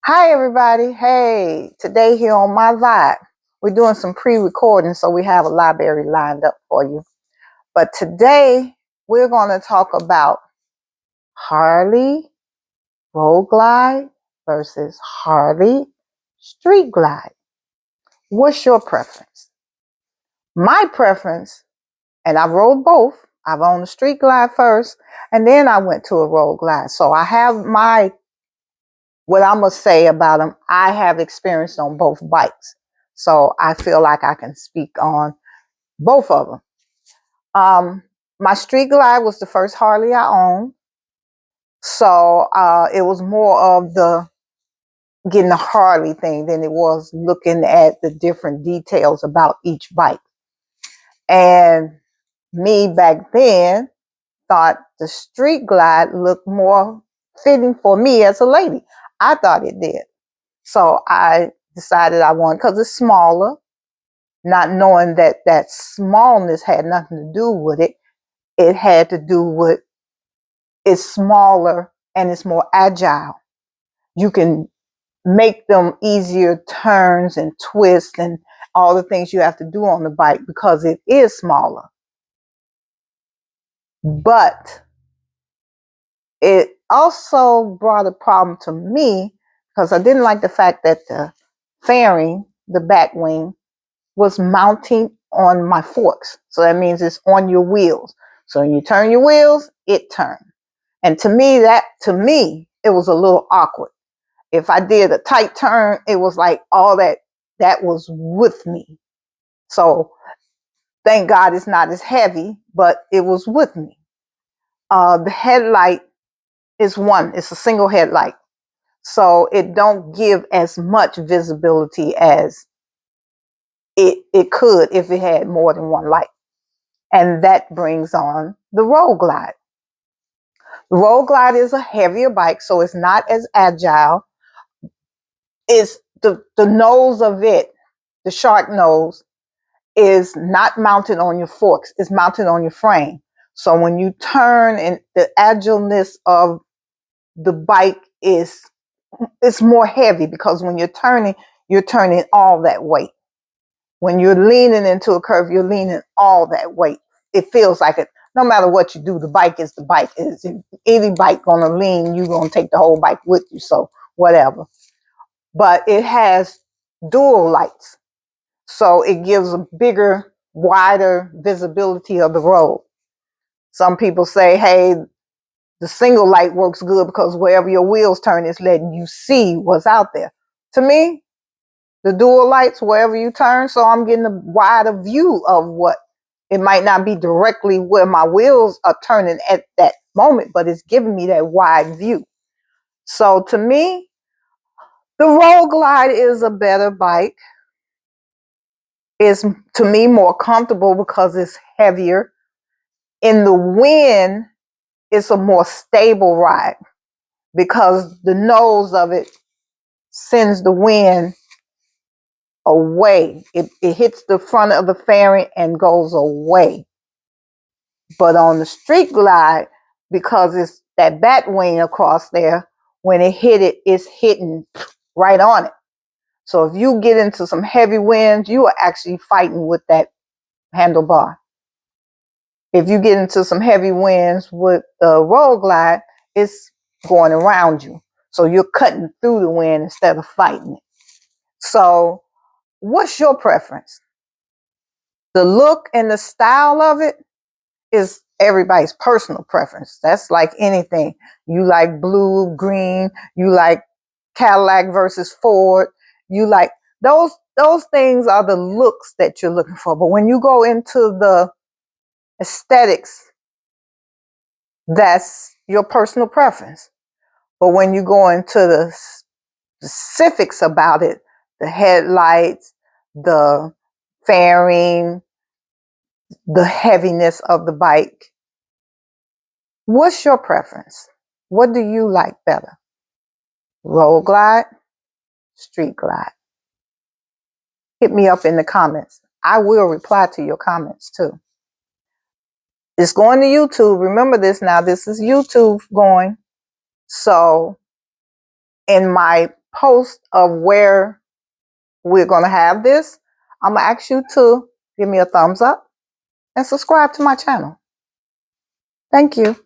Hi, everybody. Hey, today here on My Vibe, we're doing some pre-recording, so we have a library lined up for you. But today, we're going to talk about Harley Road Glide versus Harley Street Glide. What's your preference? My preference, and I rode both. I've owned a Street Glide first, and then I went to a Road Glide. So I have what I'm going to say about them, I have experienced on both bikes. So I feel like I can speak on both of them. My Street Glide was the first Harley I owned. So it was more of the getting the Harley thing than it was looking at the different details about each bike. And me back then thought the Street Glide looked more fitting for me as a lady. I thought it did. So I decided I wanted, because it's smaller, not knowing that that smallness had nothing to do with it. It had to do with it's smaller and it's more agile. You can make them easier turns and twists and all the things you have to do on the bike because it is smaller. But it also brought a problem to me because I didn't like the fact that the fairing, the back wing, was mounting on my forks. So that means it's on your wheels. So when you turn your wheels, it turns. And to me, it was a little awkward. If I did a tight turn, it was like all that was with me. So thank God it's not as heavy, but it was with me. The headlight it's a single headlight. So it don't give as much visibility as it could if it had more than one light. And that brings on the Road Glide. The Road Glide is a heavier bike, so it's not as agile. It's the nose of it, the shark nose, is not mounted on your forks. It's mounted on your frame. So when you turn, and the agileness of the bike it's more heavy because when you're turning all that weight. When you're leaning into a curve, you're leaning all that weight. It feels like it. No matter what you do, the bike is the bike. Is any bike gonna lean, you're gonna take the whole bike with you. So whatever. But it has dual lights, so it gives a bigger, wider visibility of the road. Some people say, "Hey, the single light works good because wherever your wheels turn, it's letting you see what's out there." To me, the dual lights wherever you turn, so I'm getting a wider view of what it might not be directly where my wheels are turning at that moment, but it's giving me that wide view. So to me, the Road Glide is a better bike. It's to me more comfortable because it's heavier. In the wind, it's a more stable ride because the nose of it sends the wind away. It hits the front of the fairing and goes away. But on the Street Glide, because it's that bat wing across there, when it hit it, it's hitting right on it. So if you get into some heavy winds, you are actually fighting with that handlebar. If you get into some heavy winds with the Road Glide, it's going around you. So you're cutting through the wind instead of fighting it. So what's your preference? The look and the style of it is everybody's personal preference. That's like anything. You like blue, green, you like Cadillac versus Ford. You like those things are the looks that you're looking for. But when you go into the aesthetics, that's your personal preference. But when you go into the specifics about it, the headlights, the fairing, the heaviness of the bike, what's your preference? What do you like better? Road Glide, Street Glide? Hit me up in the comments. I will reply to your comments too. It's going to YouTube. Remember this now. This is YouTube going. So in my post of where we're going to have this, I'm going to ask you to give me a thumbs up and subscribe to my channel. Thank you.